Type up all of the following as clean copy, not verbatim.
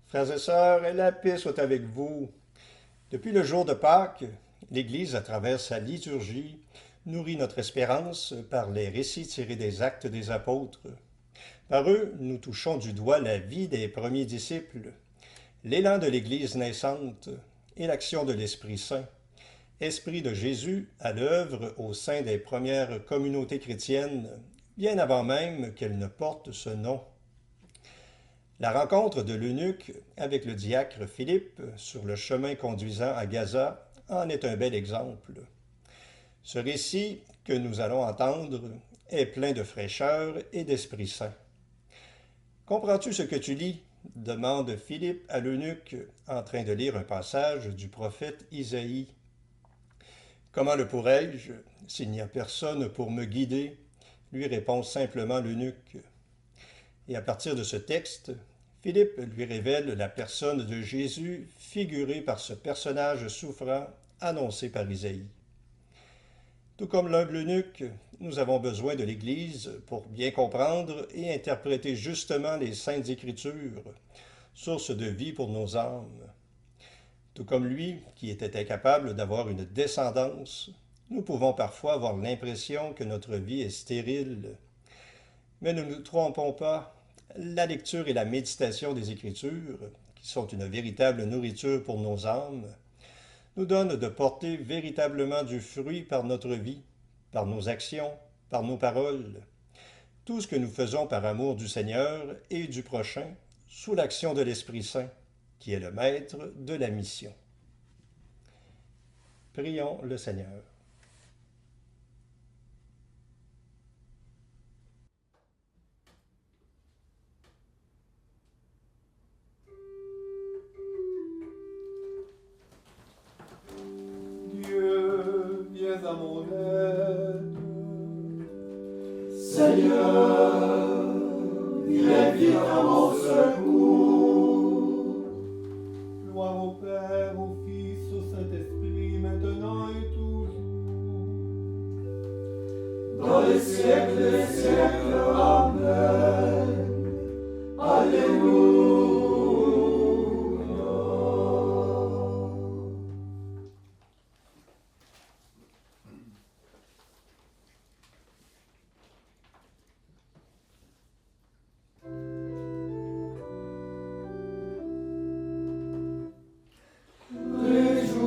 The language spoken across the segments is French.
Frères et sœurs, la paix soit avec vous. Depuis le jour de Pâques, l'Église, à travers sa liturgie, nourrit notre espérance par les récits tirés des actes des apôtres. Par eux, nous touchons du doigt la vie des premiers disciples, l'élan de l'Église naissante et l'action de l'Esprit Saint, Esprit de Jésus à l'œuvre au sein des premières communautés chrétiennes, bien avant même qu'elles ne portent ce nom. La rencontre de l'eunuque avec le diacre Philippe sur le chemin conduisant à Gaza en est un bel exemple. Ce récit que nous allons entendre est plein de fraîcheur et d'Esprit Saint. Comprends-tu ce que tu lis? Demande Philippe à l'eunuque en train de lire un passage du prophète Isaïe. Comment le pourrais-je s'il n'y a personne pour me guider? Lui répond simplement l'eunuque. Et à partir de ce texte, Philippe lui révèle la personne de Jésus figurée par ce personnage souffrant annoncé par Isaïe. Tout comme l'humble eunuque, nous avons besoin de l'Église pour bien comprendre et interpréter justement les Saintes Écritures, source de vie pour nos âmes. Tout comme lui, qui était incapable d'avoir une descendance, nous pouvons parfois avoir l'impression que notre vie est stérile. Mais ne nous trompons pas, la lecture et la méditation des Écritures, qui sont une véritable nourriture pour nos âmes, nous donnent de porter véritablement du fruit par notre vie, par nos actions, par nos paroles. Tout ce que nous faisons par amour du Seigneur et du prochain, sous l'action de l'Esprit Saint, qui est le maître de la mission. Prions le Seigneur. Dieu, viens à mon aide. Seigneur, viens vite à mon secours. Gloire au Père, au Fils, au Saint-Esprit, maintenant et toujours. Dans les siècles des siècles, Amen. Alléluia.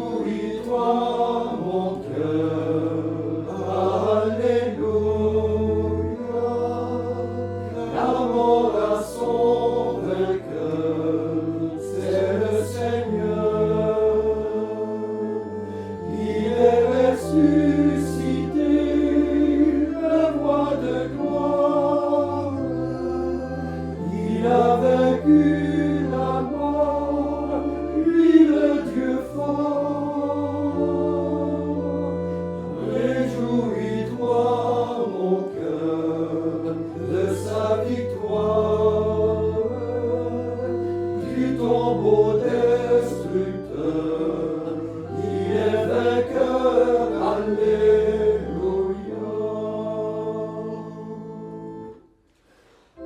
Réjouis-toi, mon cœur, Alléluia. La mort a son vainqueur, c'est le Seigneur. Il est ressuscité, le roi de gloire. Il a vaincu la mort, lui le Dieu fort. Réjouis-toi, mon cœur, de sa victoire, du tombeau destructeur. Il est vainqueur, Alléluia.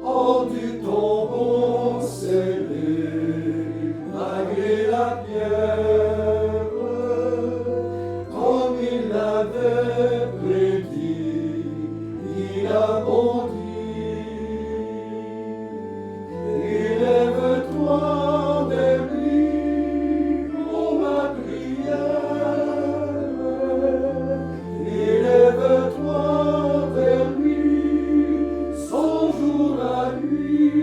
Hors du tombeau scellé, malgré la pierre, comme il l'avait prédit, il a bondi. Élève-toi vers lui, ô ma prière. Élève-toi vers lui, son jour à lui.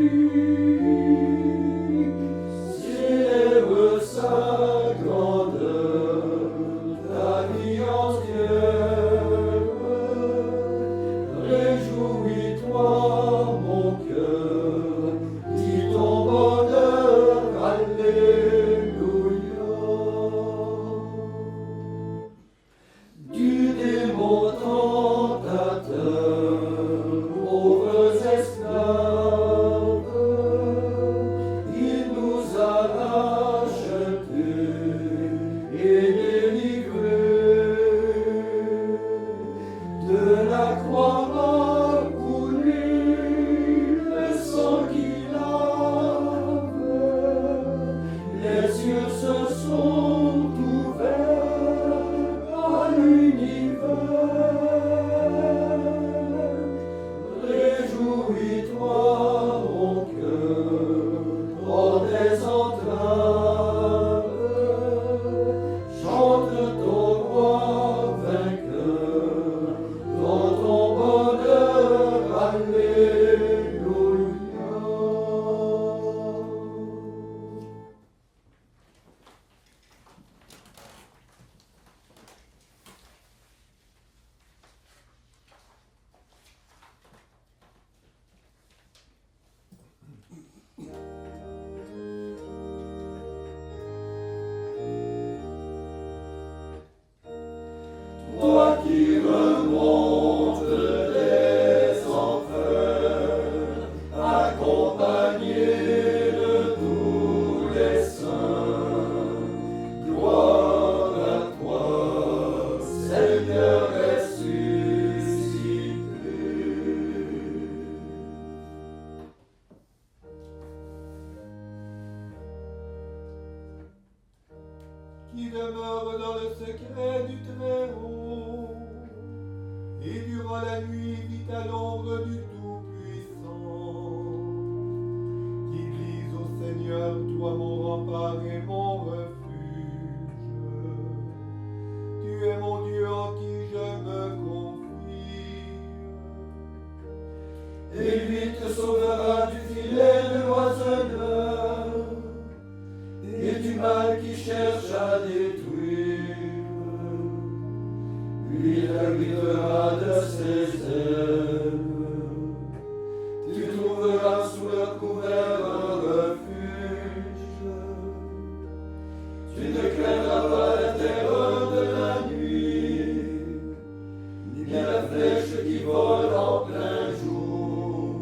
qui demeure dans le secret du Très-Haut, et durant la nuit vit à l'ombre du Tout-Puissant, qui disent au Seigneur, toi mon rempart et mon refuge, tu es mon Dieu en qui je me confie. Et lui te sauvera du filet de l'oiseleur et du mal qui cherche à détruire. Lui t'habitera de ses ailes. Tu trouveras sous leur couvert un refuge. Tu ne craindras pas la terreur de la nuit, ni la flèche qui vole en plein jour,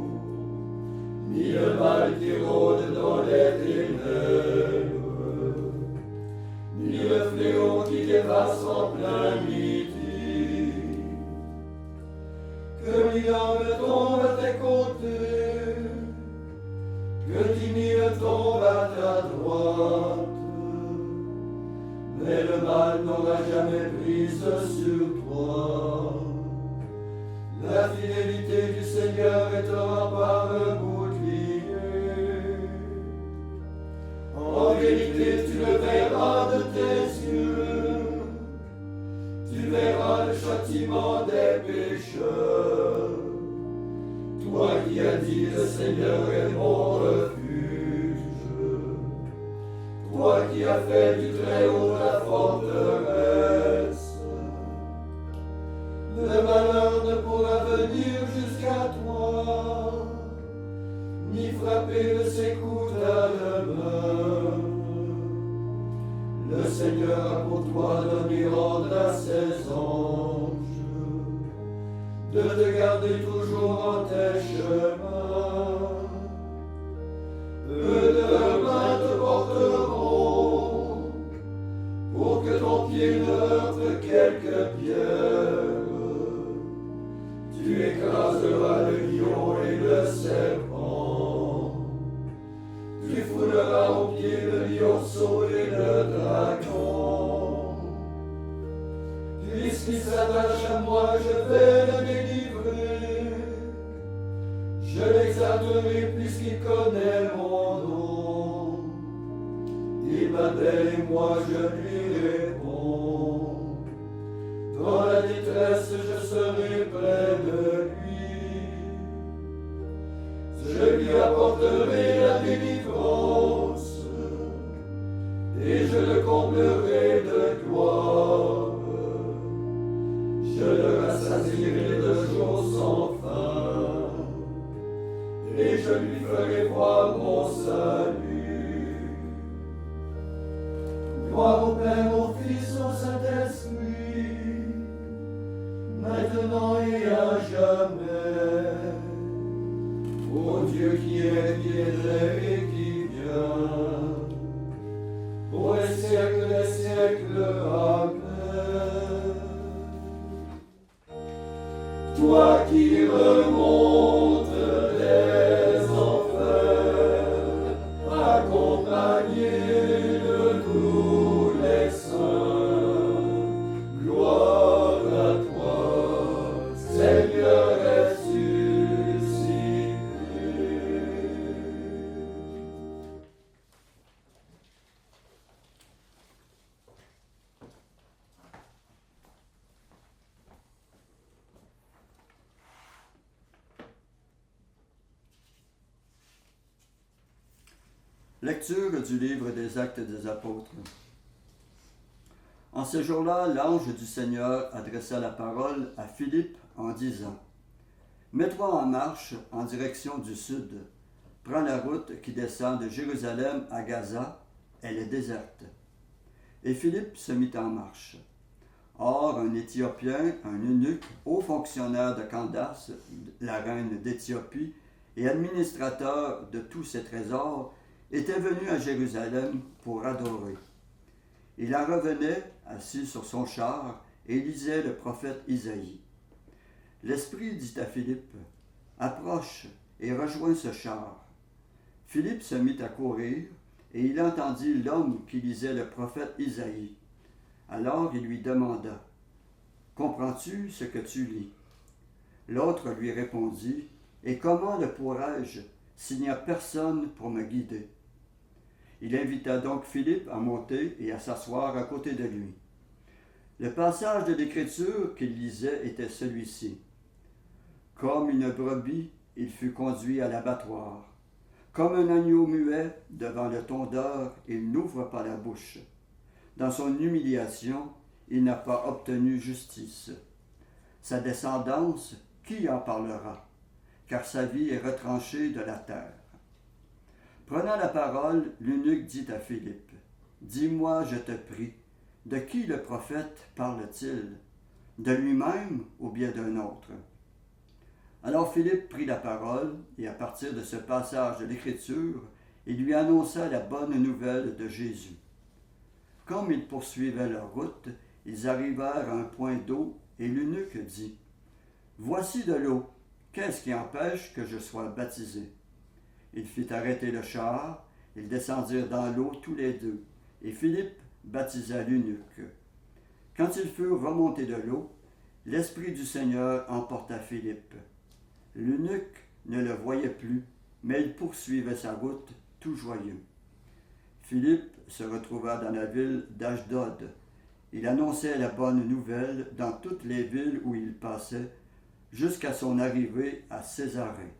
ni le mal qui rôde dans les ténèbres, ni le fléau qui dépasse en plein midi. Que mille angles tombent à tes côtés, que 10 000 tombent à ta droite, mais le mal n'aura jamais prise sur toi. La fidélité du Seigneur est un rempart, un bouclier. En vérité, tu le verras de tes yeux. Tu verras le châtiment des pécheurs. Toi qui as dit, le Seigneur est mon refuge. Toi qui as fait du Très-Haut la forteresse. Le malheur ne pourra venir jusqu'à toi, ni frapper de ses coups ta demeure. Le Seigneur a pour toi donné ordre à ses anges de te garder toujours en tes chemins. Eux de leurs mains te porteront pour que ton pied ne heurte quelque pierre. Tu écraseras le lion et le serpent. Tu fouleras au pied le lionceau et le dragon. Puisqu'il s'attache à moi, je vais le délivrer. Je l'exalterai puisqu'il connaît mon nom. Il m'appelle et moi je lui réponds. Dans la détresse, je serai près de lui. Je lui apporterai la délivrance et je le comblerai de gloire. Je le rassasierai de jours sans fin et je lui ferai voir mon salut. Gloire au Père, au Fils, au Saint-Esprit, maintenant et à jamais, ô Dieu qui est et qui vient, pour les siècles des siècles. Amen. Toi qui remontes des enfers, accompagné de tous les saints, gloire à toi, Seigneur ressuscité. Lecture du livre des Actes des Apôtres. En ce jour-là, l'ange du Seigneur adressa la parole à Philippe en disant : « Mets-toi en marche en direction du sud. Prends la route qui descend de Jérusalem à Gaza, elle est déserte. » Et Philippe se mit en marche. Or, un Éthiopien, un eunuque, haut fonctionnaire de Candace, la reine d'Éthiopie, et administrateur de tous ses trésors, était venu à Jérusalem pour adorer. Il en revenait, assis sur son char, et lisait le prophète Isaïe. L'Esprit dit à Philippe : « Approche et rejoins ce char. » Philippe se mit à courir, et il entendit l'homme qui lisait le prophète Isaïe. Alors il lui demanda, « Comprends-tu ce que tu lis ?» L'autre lui répondit, « Et comment le pourrais-je s'il n'y a personne pour me guider ?» Il invita donc Philippe à monter et à s'asseoir à côté de lui. Le passage de l'Écriture qu'il lisait était celui-ci. « Comme une brebis, il fut conduit à l'abattoir. Comme un agneau muet devant le tondeur, il n'ouvre pas la bouche. Dans son humiliation, il n'a pas obtenu justice. Sa descendance, qui en parlera? Car sa vie est retranchée de la terre. » Prenant la parole, l'eunuque dit à Philippe, « Dis-moi, je te prie, de qui le prophète parle-t-il? De lui-même ou bien d'un autre? » Alors Philippe prit la parole, et à partir de ce passage de l'Écriture, il lui annonça la bonne nouvelle de Jésus. Comme ils poursuivaient leur route, ils arrivèrent à un point d'eau, et l'eunuque dit, « Voici de l'eau, qu'est-ce qui empêche que je sois baptisé? » Il fit arrêter le char, ils descendirent dans l'eau tous les deux, et Philippe baptisa l'eunuque. Quand ils furent remontés de l'eau, l'Esprit du Seigneur emporta Philippe. L'eunuque ne le voyait plus, mais il poursuivait sa route tout joyeux. Philippe se retrouva dans la ville d'Ashdod. Il annonçait la bonne nouvelle dans toutes les villes où il passait, jusqu'à son arrivée à Césarée.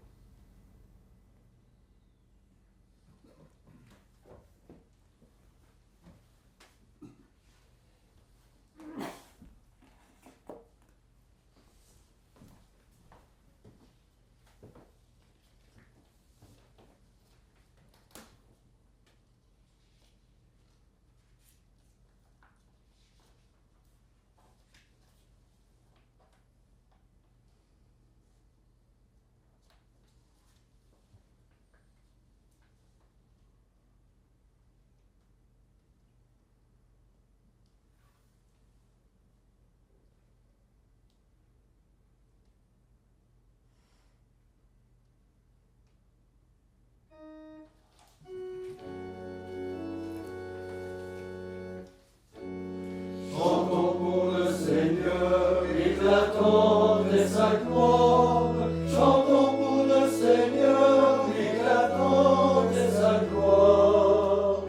Chantons pour le Seigneur, éclatante est sa gloire. Chantons pour le Seigneur, éclatante est sa gloire.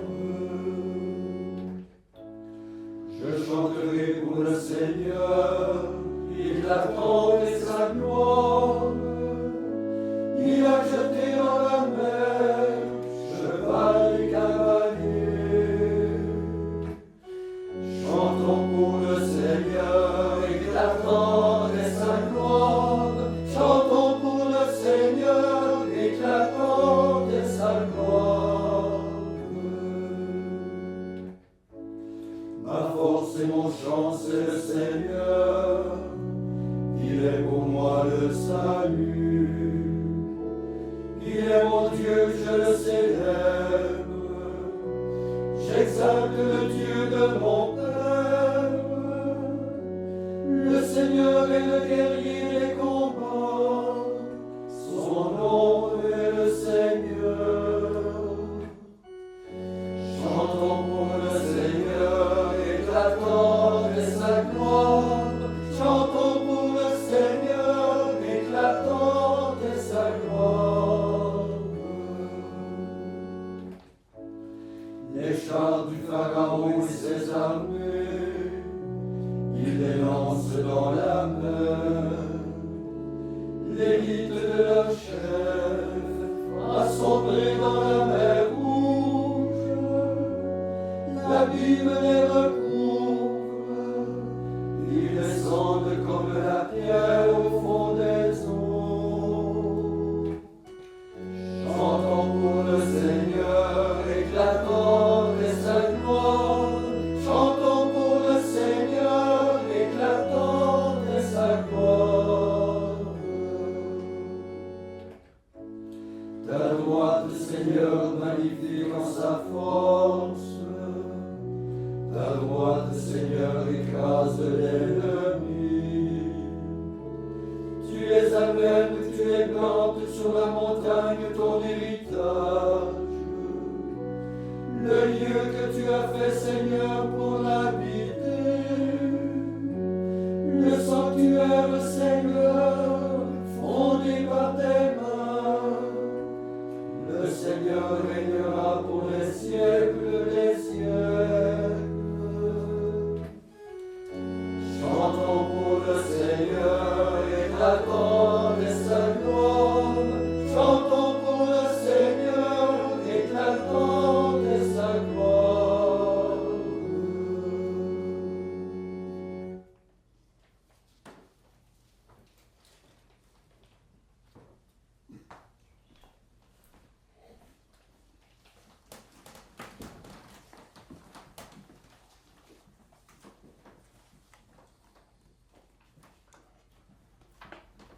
Je chanterai pour le Seigneur, éclatante est sa gloire. Il a jeté dans la mer, cheval et cavalier. Chantons pour le Seigneur, éclatante est sa gloire. Chantons pour le Seigneur, éclatante est sa gloire. Ma force et mon chant, c'est le Seigneur. Il est pour moi le salut. Il est mon Dieu, je le célèbre. J'exalte le Dieu de mon Père. Le Seigneur est le guerrier des combats. Son nom est le Seigneur. Chantons pour le Seigneur, éclatante est sa gloire. Chantons pour le Seigneur, éclatante est sa gloire. Les chars du Pharaon et ses armées, il les lance dans la mer. L'élite de leur chef a sombré dans la mer Rouge. L'abîme les recouvre, ils descendent comme la pierre au fond des eaux. Chantons pour le Seigneur, éclatante est sa gloire. Chantons pour le Seigneur, éclatante est sa gloire. Ta droite, Seigneur, magnifique en sa force. Ta droite, Seigneur, écrase l'ennemi. Tu les amènes, tu les plantes sur la montagne, ton héritage. Le lieu que tu as fait, Seigneur, pour l'habiter. le sanctuaire, Seigneur, fondé par tes mains. Le Seigneur régnera pour les siècles des siècles. Chantons pour le Seigneur, éclatons de sa gloire. Chantons pour le Seigneur, éclatons de sa gloire.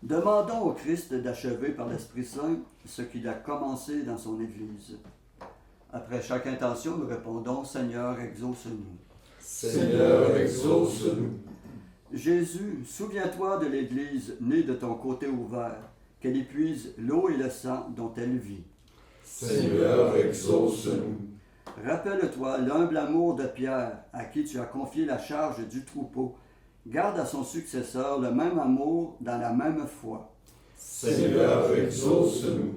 Demandons au Christ d'achever par l'Esprit Saint ce qu'il a commencé dans son Église. Après chaque intention, nous répondons, Seigneur, exauce-nous. Seigneur, exauce-nous. Jésus, souviens-toi de l'Église née de ton côté ouvert, qu'elle épuise l'eau et le sang dont elle vit. Seigneur, exauce-nous. Rappelle-toi l'humble amour de Pierre, à qui tu as confié la charge du troupeau. Garde à son successeur le même amour dans la même foi. Seigneur, exauce-nous.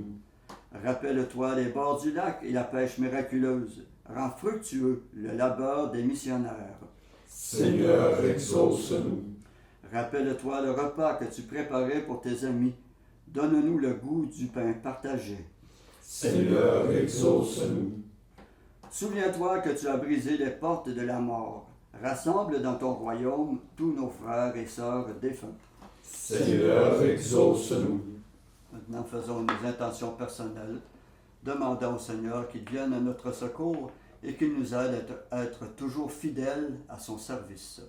Rappelle-toi les bords du lac et la pêche miraculeuse. Rends fructueux le labeur des missionnaires. Seigneur, exauce-nous. Rappelle-toi le repas que tu préparais pour tes amis. Donne-nous le goût du pain partagé. Seigneur, exauce-nous. Souviens-toi que tu as brisé les portes de la mort. Rassemble dans ton royaume tous nos frères et sœurs défunts. Seigneur, exauce-nous. Maintenant, faisons nos intentions personnelles. Demandons au Seigneur qu'il vienne à notre secours et qu'il nous aide à être toujours fidèles à son service.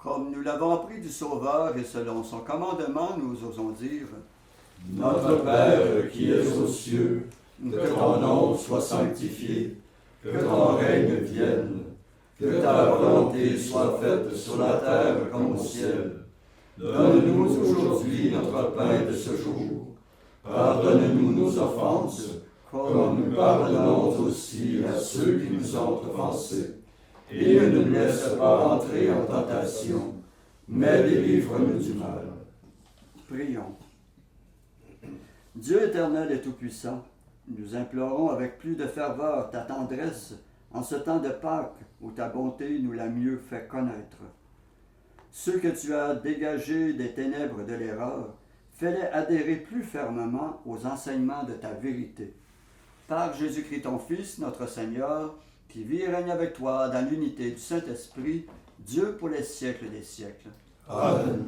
Comme nous l'avons appris du Sauveur et selon son commandement, nous osons dire « Notre Père qui es aux cieux, que ton nom soit sanctifié, que ton règne vienne, que ta volonté soit faite sur la terre comme au ciel. Donne-nous aujourd'hui notre pain de ce jour. Pardonne-nous nos offenses, comme nous pardonnons aussi à ceux qui nous ont offensés. Et ne nous laisse pas entrer en tentation, mais délivre-nous du mal. » Prions. Dieu éternel et tout-puissant, nous implorons avec plus de ferveur ta tendresse en ce temps de Pâques où ta bonté nous l'a mieux fait connaître. Ceux que tu as dégagés des ténèbres de l'erreur, fais-les adhérer plus fermement aux enseignements de ta vérité. Par Jésus-Christ ton Fils, notre Seigneur, qui vit et règne avec toi dans l'unité du Saint-Esprit, Dieu pour les siècles des siècles. Amen.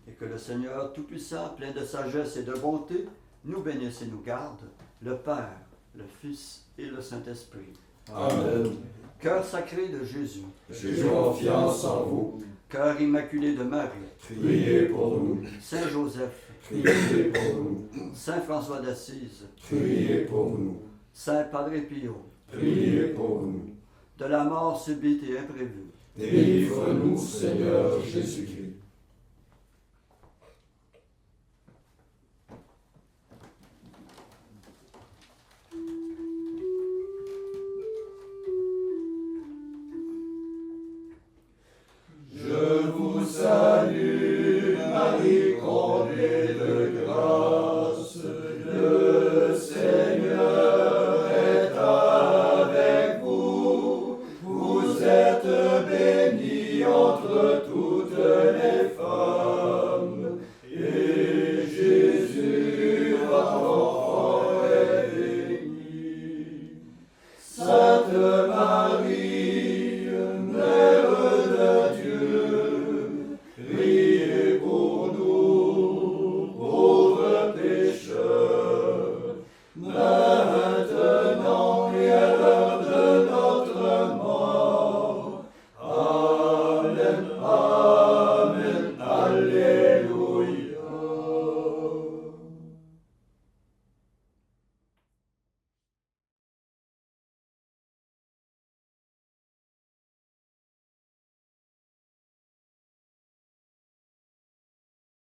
Et que le Seigneur Tout-Puissant, plein de sagesse et de bonté, nous bénisse et nous garde, le Père, le Fils et le Saint-Esprit. Amen. Cœur sacré de Jésus, J'ai confiance en vous. cœur immaculé de Marie, Priez pour nous. Saint Joseph, Priez pour nous. Saint François d'Assise, Priez pour nous. Saint Padre Pio, Priez pour nous. de la mort subite et imprévue, Délivre-nous, Seigneur Jésus-Christ.